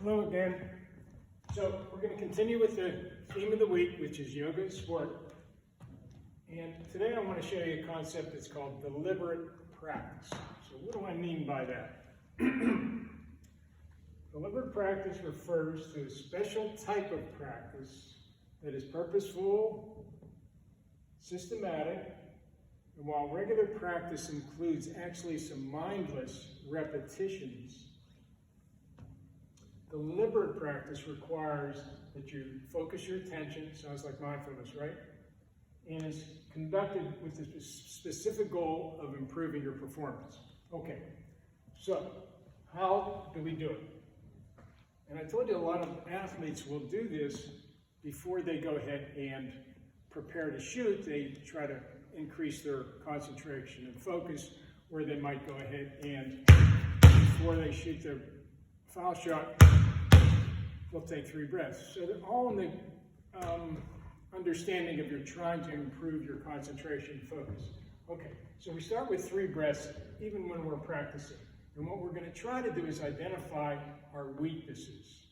Hello again. So we're going to continue with the theme of the week, which is yoga and sport. And today I want to show you a concept that's called deliberate practice. So what do I mean by that? Deliberate practice refers to a special type of practice that is purposeful, systematic, and while regular practice includes actually some mindless repetitions, deliberate practice requires that you focus your attention, sounds like mindfulness, right? And is conducted with the specific goal of improving your performance. Okay, so how do we do it? And I told you a lot of athletes will do this before they go ahead and prepare to shoot. They try to increase their concentration and focus, where they might go ahead and, before they shoot their foul shot, they'll take 3 breaths. So they're all in the understanding of you're trying to improve your concentration and focus. Okay, so we start with 3 breaths even when we're practicing. And what we're going to try to do is identify our weaknesses.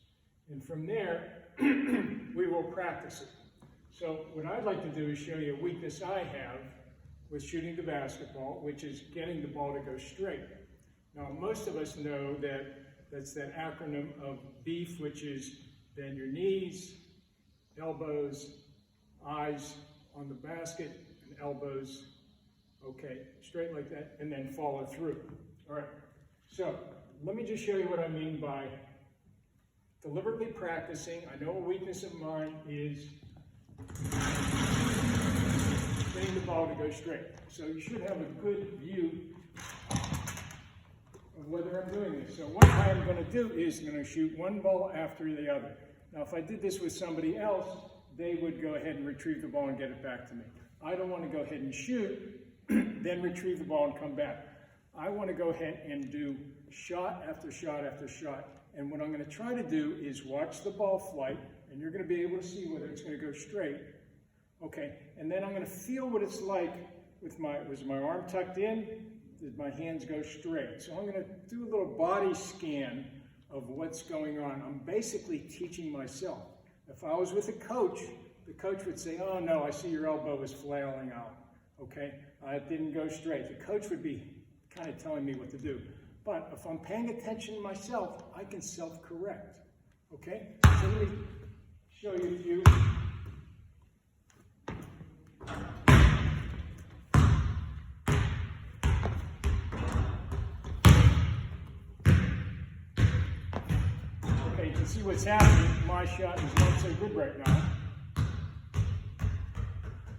And from there, we will practice it. So what I'd like to do is show you a weakness I have with shooting the basketball, which is getting the ball to go straight. Now, most of us know that that's that acronym of BEEF, which is bend your knees, elbows, eyes on the basket, and elbows, okay, straight like that, and then follow through. All right, so let me just show you what I mean by deliberately practicing. I know a weakness of mine is getting the ball to go straight. So you should have a good view of whether I'm doing this. So what I'm going to do is I'm going to shoot one ball after the other. Now, if I did this with somebody else, they would go ahead and retrieve the ball and get it back to me. I don't want to go ahead and shoot, then retrieve the ball and come back. I want to go ahead and do shot after shot after shot. And what I'm going to try to do is watch the ball flight, and you're going to be able to see whether it's going to go straight. Okay, and then I'm going to feel what it's like with was my arm tucked in? Did my hands go straight? So I'm going to do a little body scan of what's going on. I'm basically teaching myself. If I was with a coach, the coach would say, oh no, I see your elbow is flailing out. Okay, it didn't go straight. The coach would be kind of telling me what to do. But if I'm paying attention to myself, I can self-correct. Okay, so let me show you a few. You can see what's happening. My shot is not so good right now.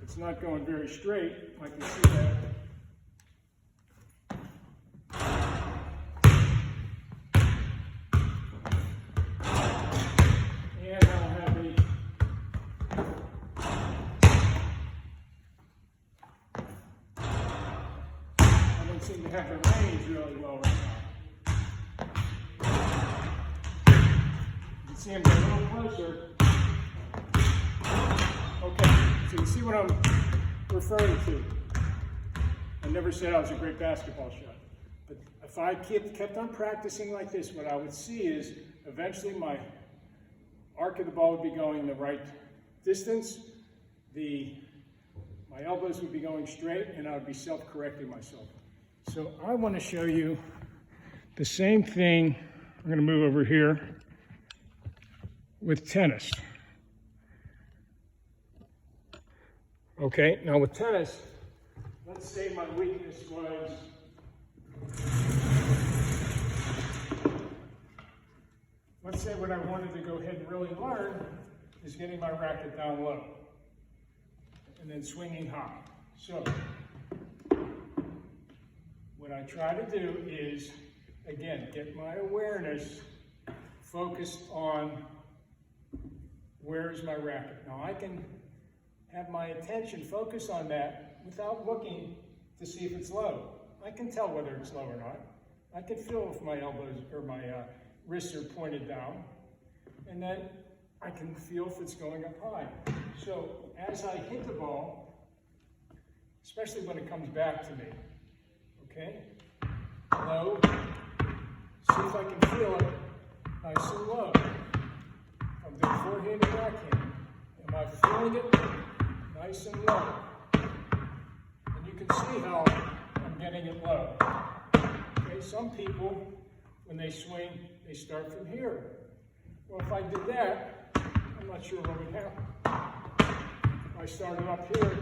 It's not going very straight. I can see that. And I don't have any. I don't seem to have the range really well right now. See him get a little closer. Okay, so you see what I'm referring to. I never said I was a great basketball shot. But if I kept on practicing like this, what I would see is eventually my arc of the ball would be going the right distance, my elbows would be going straight, and I would be self-correcting myself. So I want to show you the same thing. I'm going to move over here. With tennis. Okay, now with tennis, let's say my weakness was let's say what I wanted to go ahead and really learn is getting my racket down low and then swinging high. So what I try to do is, again, get my awareness focused on where is my racket. Now I can have my attention focus on that without looking to see if it's low. I can tell whether it's low or not. I can feel if my elbows or my wrists are pointed down, and then I can feel if it's going up high. So as I hit the ball, especially when it comes back to me, okay, low, see if I can feel it nice and low. forehand and backhand. Am I feeling it? Nice and low. And you can see how I'm getting it low. Okay, some people, when they swing, they start from here. Well, if I did that, I'm not sure what would happen. If I started up here,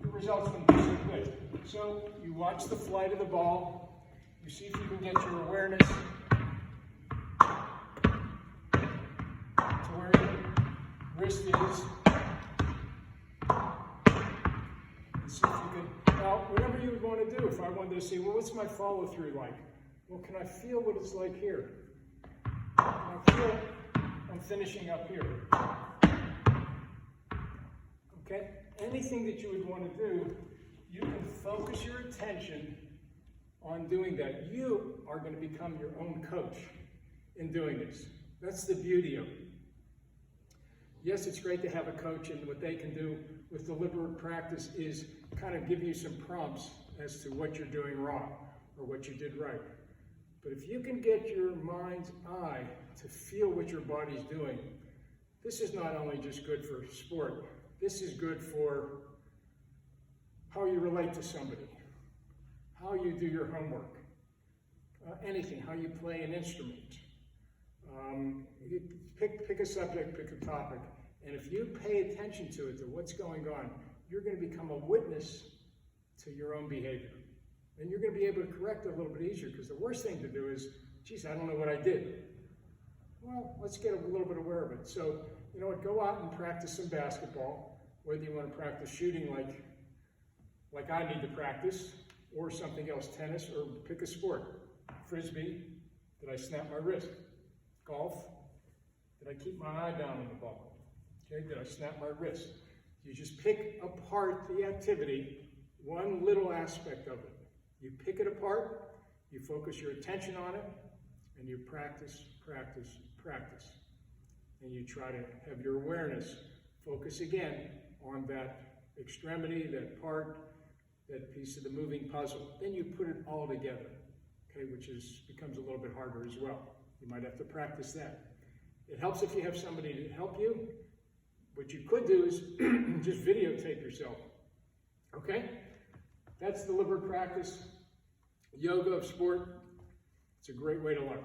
the results wouldn't be so good. So you watch the flight of the ball. You see if you can get your awareness to where your wrist is. And see if you can, now, whatever you would want to do, if I wanted to say, well, what's my follow through like? Well, can I feel what it's like here? Can I feel I'm finishing up here? Okay? Anything that you would want to do, you can focus your attention on doing that. You are going to become your own coach in doing this. That's the beauty of it. Yes, it's great to have a coach, and what they can do with deliberate practice is kind of give you some prompts as to what you're doing wrong or what you did right. But if you can get your mind's eye to feel what your body's doing, this is not only just good for sport, this is good for how you relate to somebody, how you do your homework, anything, how you play an instrument. You pick a subject, pick a topic, and if you pay attention to it, to what's going on, you're going to become a witness to your own behavior. And you're going to be able to correct it a little bit easier, because the worst thing to do is, geez, I don't know what I did. Well, let's get a little bit aware of it. So, you know what, go out and practice some basketball, whether you want to practice shooting like I need to practice, or something else, tennis, or pick a sport. Frisbee, did I snap my wrist? Golf, did I keep my eye down on the ball? Okay, did I snap my wrist? You just pick apart the activity, one little aspect of it. You pick it apart, you focus your attention on it, and you practice, practice, practice. And you try to have your awareness focus again on that extremity, that part, that piece of the moving puzzle. Then you put it all together, okay, which becomes a little bit harder as well. You might have to practice that. It helps if you have somebody to help you. What you could do is just videotape yourself, okay? That's deliberate practice. Yoga of sport. It's a great way to learn.